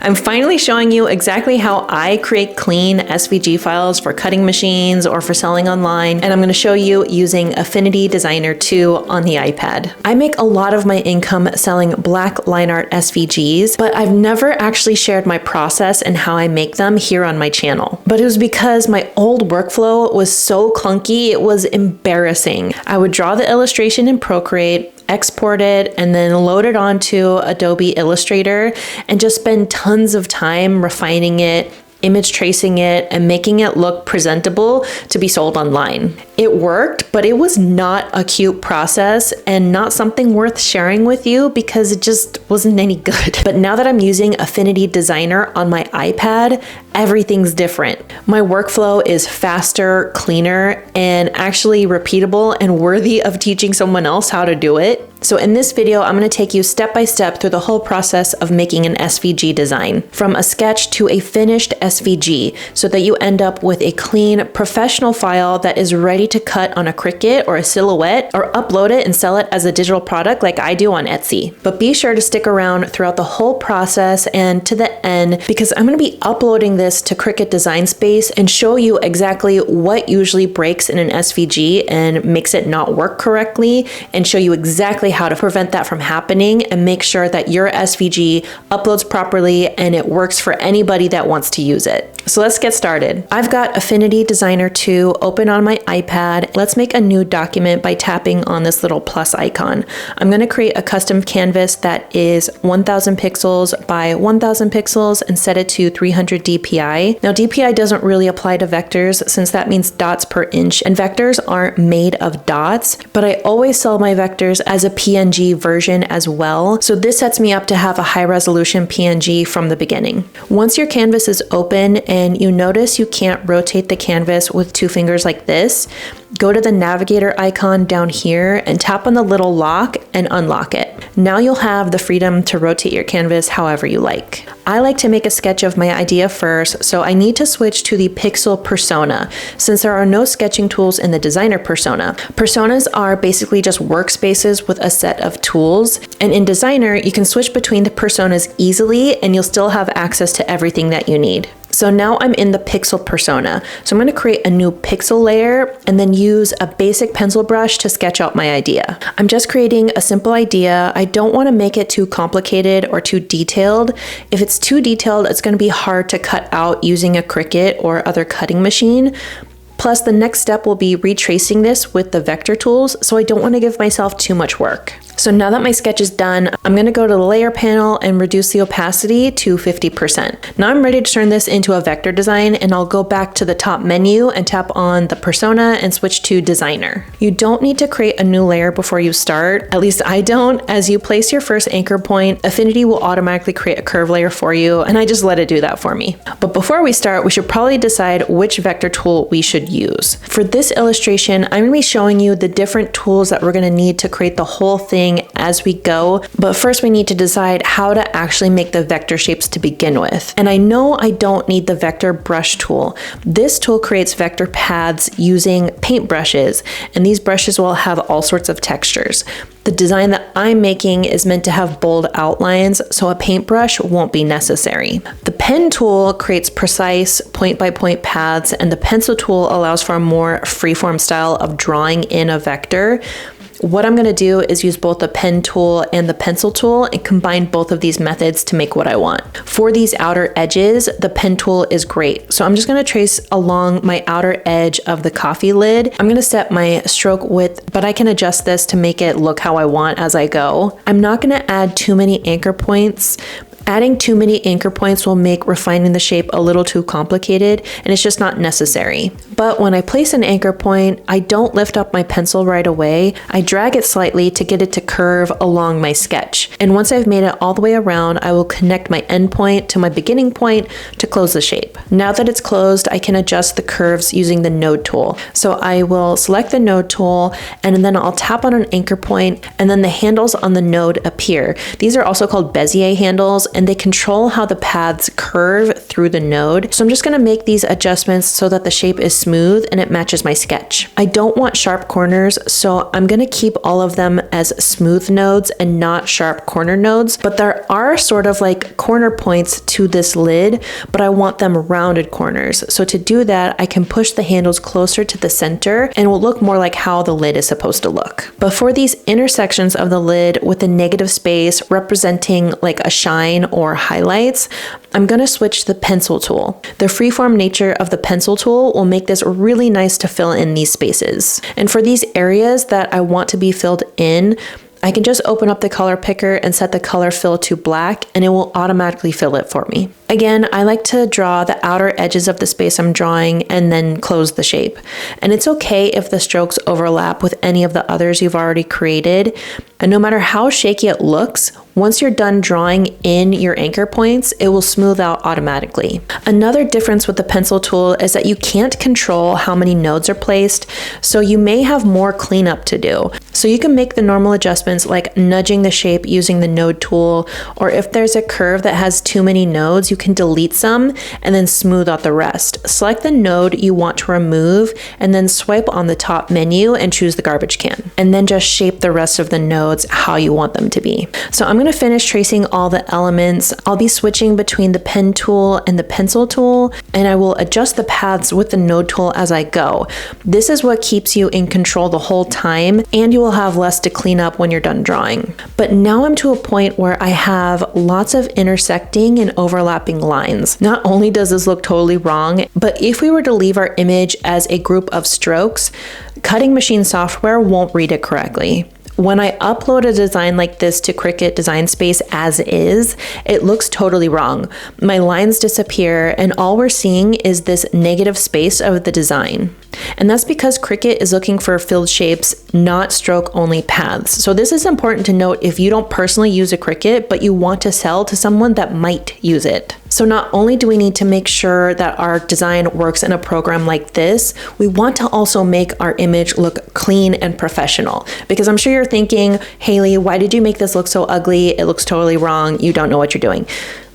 I'm finally showing you exactly how I create clean SVG files for cutting machines or for selling online, and I'm going to show you using Affinity Designer 2 on the iPad. I make a lot of my income selling black line art SVGs, but I've never actually shared my process and how I make them here on my channel. But it was because my old workflow was so clunky, it was embarrassing. I would draw the illustration in Procreate, export it, and then load it onto Adobe Illustrator and just spend tons of time refining it, image tracing it, and making it look presentable to be sold online. It worked, but it was not a cute process and not something worth sharing with you because it just wasn't any good. But now that I'm using Affinity Designer on my iPad, everything's different. My workflow is faster, cleaner, and actually repeatable and worthy of teaching someone else how to do it. So in this video, I'm going to take you step by step through the whole process of making an SVG design, from a sketch to a finished SVG, so that you end up with a clean, professional file that is ready to cut on a Cricut or a Silhouette, or upload it and sell it as a digital product like I do on Etsy. But be sure to stick around throughout the whole process and to the end, because I'm going to be uploading this to Cricut Design Space and show you exactly what usually breaks in an SVG and makes it not work correctly, and show you exactly how to prevent that from happening and make sure that your SVG uploads properly and it works for anybody that wants to use it. So let's get started. I've got Affinity Designer 2 open on my iPad. Let's make a new document by tapping on this little plus icon. I'm going to create a custom canvas that is 1000 pixels by 1000 pixels and set it to 300 DPI. Now DPI doesn't really apply to vectors since that means dots per inch, and vectors aren't made of dots, but I always sell my vectors as a PNG version as well. So this sets me up to have a high resolution PNG from the beginning. Once your canvas is open and you notice you can't rotate the canvas with two fingers like this, go to the navigator icon down here and tap on the little lock and unlock it. Now you'll have the freedom to rotate your canvas however you like. I like to make a sketch of my idea first, so I need to switch to the pixel persona since there are no sketching tools in the designer persona. Personas are basically just workspaces with a set of tools, and in designer you can switch between the personas easily and you'll still have access to everything that you need. So now I'm in the pixel persona. So I'm going to create a new pixel layer and then use a basic pencil brush to sketch out my idea. I'm just creating a simple idea. I don't want to make it too complicated or too detailed. If it's too detailed, it's going to be hard to cut out using a Cricut or other cutting machine. Plus, the next step will be retracing this with the vector tools, so I don't want to give myself too much work. So now that my sketch is done, I'm going to go to the layer panel and reduce the opacity to 50%. Now I'm ready to turn this into a vector design, and I'll go back to the top menu and tap on the persona and switch to designer. You don't need to create a new layer before you start, at least I don't. As you place your first anchor point, Affinity will automatically create a curve layer for you, and I just let it do that for me. But before we start, we should probably decide which vector tool we should use. For this illustration, I'm going to be showing you the different tools that we're going to need to create the whole thing as we go, but first we need to decide how to actually make the vector shapes to begin with. And I know I don't need the vector brush tool. This tool creates vector paths using paint brushes, and these brushes will have all sorts of textures. The design that I'm making is meant to have bold outlines, so a paintbrush won't be necessary. The pen tool creates precise point-by-point paths, and the pencil tool allows for a more freeform style of drawing in a vector. What I'm going to do is use both the pen tool and the pencil tool and combine both of these methods to make what I want. For these outer edges, the pen tool is great. So I'm just going to trace along my outer edge of the coffee lid. I'm going to set my stroke width, but I can adjust this to make it look how I want as I go. I'm not going to add too many anchor points. Adding too many anchor points will make refining the shape a little too complicated, and it's just not necessary. But when I place an anchor point, I don't lift up my pencil right away. I drag it slightly to get it to curve along my sketch. And once I've made it all the way around, I will connect my end point to my beginning point to close the shape. Now that it's closed, I can adjust the curves using the node tool. So I will select the node tool, and then I'll tap on an anchor point, and then the handles on the node appear. These are also called Bezier handles, and they control how the paths curve through the node. So I'm just gonna make these adjustments so that the shape is smooth and it matches my sketch. I don't want sharp corners, so I'm gonna keep all of them as smooth nodes and not sharp corner nodes, but there are sort of like corner points to this lid, but I want them rounded corners. So to do that, I can push the handles closer to the center and it will look more like how the lid is supposed to look. But for these intersections of the lid with the negative space representing like a shine or highlights, I'm gonna switch to the pencil tool. The freeform nature of the pencil tool will make this really nice to fill in these spaces. And for these areas that I want to be filled in, I can just open up the color picker and set the color fill to black and it will automatically fill it for me. Again, I like to draw the outer edges of the space I'm drawing and then close the shape. And it's okay if the strokes overlap with any of the others you've already created. And no matter how shaky it looks, once you're done drawing in your anchor points, it will smooth out automatically. Another difference with the pencil tool is that you can't control how many nodes are placed, so you may have more cleanup to do. So you can make the normal adjustments like nudging the shape using the node tool, or if there's a curve that has too many nodes, you can delete some and then smooth out the rest. Select the node you want to remove and then swipe on the top menu and choose the garbage can. And then just shape the rest of the nodes how you want them to be. So I'm going to finish tracing all the elements. I'll be switching between the pen tool and the pencil tool, and I will adjust the paths with the node tool as I go. This is what keeps you in control the whole time, and you will have less to clean up when you're done drawing. But now I'm to a point where I have lots of intersecting and overlapping lines. Not only does this look totally wrong, but if we were to leave our image as a group of strokes, cutting machine software won't read it correctly. When I upload a design like this to Cricut Design Space as is, it looks totally wrong. My lines disappear and all we're seeing is this negative space of the design. And that's because Cricut is looking for filled shapes, not stroke-only paths. So this is important to note if you don't personally use a Cricut, but you want to sell to someone that might use it. So not only do we need to make sure that our design works in a program like this, we want to also make our image look clean and professional. Because I'm sure you're thinking, Haley, why did you make this look so ugly? It looks totally wrong. You don't know what you're doing.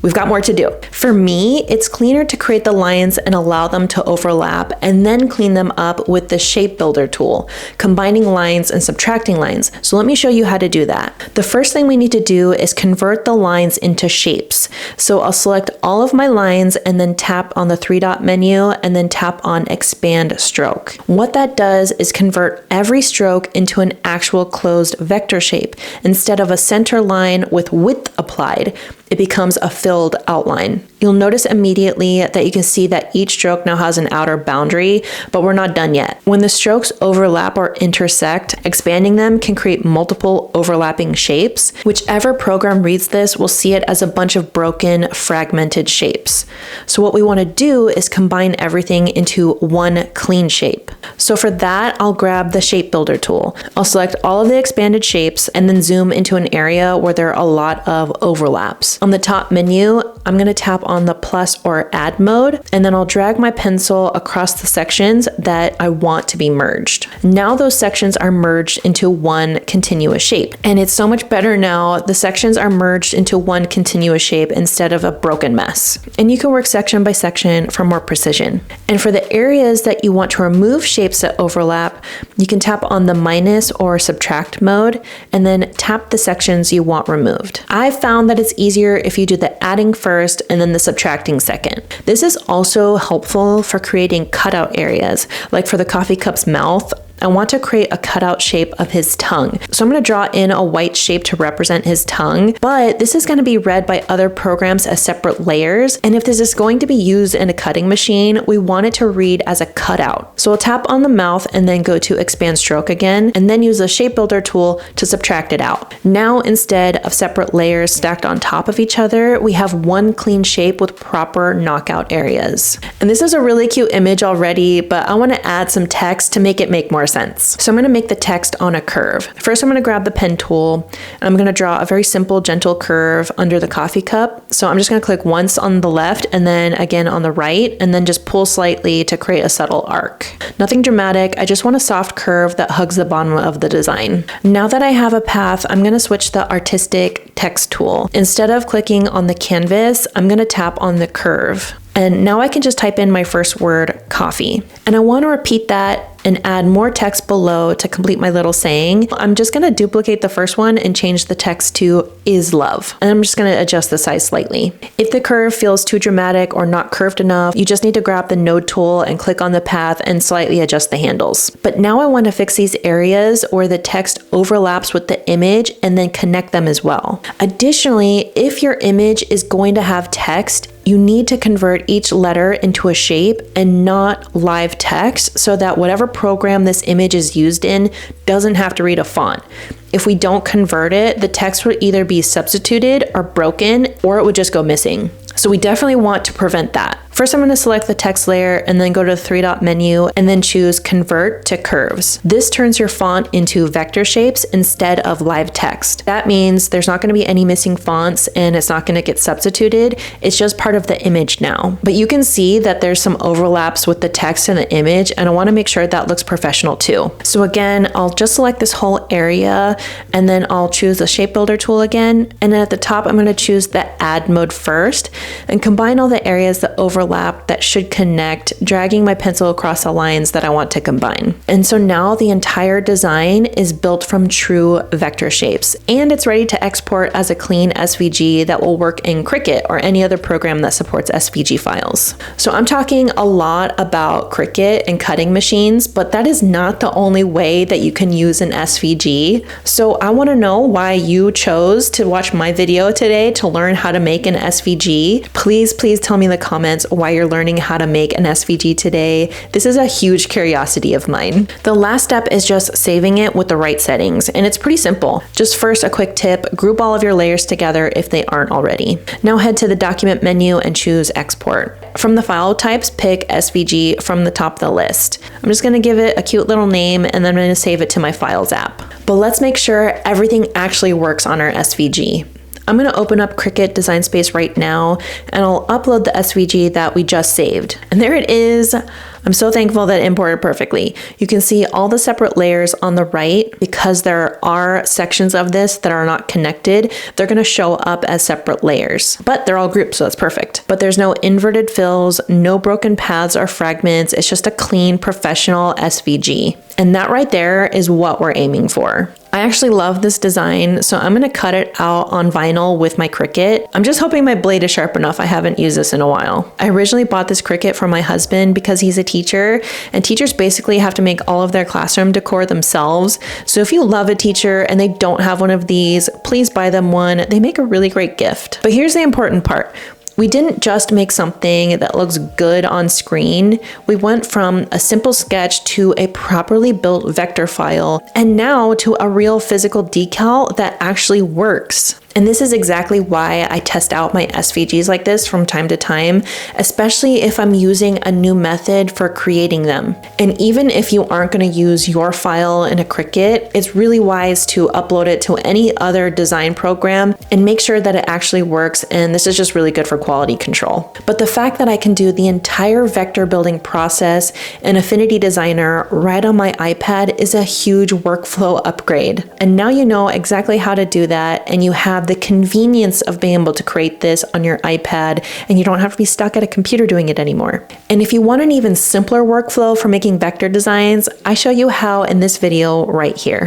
We've got more to do. For me, it's cleaner to create the lines and allow them to overlap and then clean them up with the shape builder tool, combining lines and subtracting lines. So let me show you how to do that. The first thing we need to do is convert the lines into shapes. So I'll select all of my lines and then tap on the 3-dot menu and then tap on expand stroke. What that does is convert every stroke into an actual closed vector shape. Instead of a center line with width applied, it becomes a filled outline. You'll notice immediately that you can see that each stroke now has an outer boundary, but we're not done yet. When the strokes overlap or intersect, expanding them can create multiple overlapping shapes. Whichever program reads this will see it as a bunch of broken, fragmented shapes. So what we want to do is combine everything into one clean shape. So for that, I'll grab the shape builder tool. I'll select all of the expanded shapes and then zoom into an area where there are a lot of overlaps. On the top menu, I'm going to tap on the plus or add mode, and then I'll drag my pencil across the sections that I want to be merged. Now those sections are merged into one continuous shape, and it's so much better now. The sections are merged into one continuous shape instead of a broken mess. And you can work section by section for more precision. And for the areas that you want to remove shapes that overlap, you can tap on the minus or subtract mode, and then tap the sections you want removed. I've found that it's easier if you do the adding first and then the subtracting second. This is also helpful for creating cutout areas, like for the coffee cup's mouth. I want to create a cutout shape of his tongue. So I'm going to draw in a white shape to represent his tongue, but this is going to be read by other programs as separate layers. And if this is going to be used in a cutting machine, we want it to read as a cutout. So I'll tap on the mouth and then go to expand stroke again, and then use the shape builder tool to subtract it out. Now, instead of separate layers stacked on top of each other, we have one clean shape with proper knockout areas. And this is a really cute image already, but I want to add some text to make it make more sense. So I'm going to make the text on a curve. First, I'm going to grab the pen tool and I'm going to draw a very simple, gentle curve under the coffee cup. So I'm just going to click once on the left and then again on the right, and then just pull slightly to create a subtle arc. Nothing dramatic. I just want a soft curve that hugs the bottom of the design. Now that I have a path, I'm going to switch the artistic text tool. Instead of clicking on the canvas, I'm going to tap on the curve. And now I can just type in my first word, coffee. And I want to repeat that and add more text below to complete my little saying. I'm just going to duplicate the first one and change the text to is love. And I'm just going to adjust the size slightly. If the curve feels too dramatic or not curved enough, you just need to grab the node tool and click on the path and slightly adjust the handles. But now I want to fix these areas where the text overlaps with the image and then connect them as well. Additionally, if your image is going to have text, you need to convert each letter into a shape and not live text so that whatever program this image is used in doesn't have to read a font. If we don't convert it, the text would either be substituted or broken, or it would just go missing. So we definitely want to prevent that. First, I'm going to select the text layer and then go to the three-dot menu and then choose Convert to Curves. This turns your font into vector shapes instead of live text. That means there's not going to be any missing fonts and it's not going to get substituted. It's just part of the image now. But you can see that there's some overlaps with the text and the image, and I want to make sure that looks professional too. So again, I'll just select this whole area and then I'll choose the Shape Builder tool again. And then at the top, I'm going to choose the Add mode first and combine all the areas that overlap that should connect, dragging my pencil across the lines that I want to combine. And so now the entire design is built from true vector shapes, and it's ready to export as a clean SVG that will work in Cricut or any other program that supports SVG files. So I'm talking a lot about Cricut and cutting machines, but that is not the only way that you can use an SVG. So I want to know why you chose to watch my video today to learn how to make an SVG. Please tell me in the comments why you're learning how to make an SVG today. This is a huge curiosity of mine. The last step is just saving it with the right settings, and it's pretty simple. Just first, a quick tip, group all of your layers together if they aren't already. Now head to the document menu and choose export. From the file types, pick SVG from the top of the list. I'm just gonna give it a cute little name and then I'm gonna save it to my Files app. But let's make sure everything actually works on our SVG. I'm going to open up Cricut Design Space right now and I'll upload the SVG that we just saved. And there it is. I'm so thankful that it imported perfectly. You can see all the separate layers on the right. Because there are sections of this that are not connected, they're going to show up as separate layers, but they're all grouped, so that's perfect. But there's no inverted fills, no broken paths or fragments. It's just a clean, professional SVG. And that right there is what we're aiming for. I actually love this design, so I'm gonna cut it out on vinyl with my Cricut. I'm just hoping my blade is sharp enough. I haven't used this in a while. I originally bought this Cricut for my husband because he's a teacher, and teachers basically have to make all of their classroom decor themselves. So if you love a teacher and they don't have one of these, please buy them one. They make a really great gift. But here's the important part. We didn't just make something that looks good on screen. We went from a simple sketch to a properly built vector file, and now to a real physical decal that actually works. And this is exactly why I test out my SVGs like this from time to time, especially if I'm using a new method for creating them. And even if you aren't going to use your file in a Cricut, it's really wise to upload it to any other design program and make sure that it actually works. And this is just really good for quality control. But the fact that I can do the entire vector building process in Affinity Designer right on my iPad is a huge workflow upgrade. And now you know exactly how to do that, and you have the convenience of being able to create this on your iPad, and you don't have to be stuck at a computer doing it anymore. And if you want an even simpler workflow for making vector designs, I show you how in this video right here.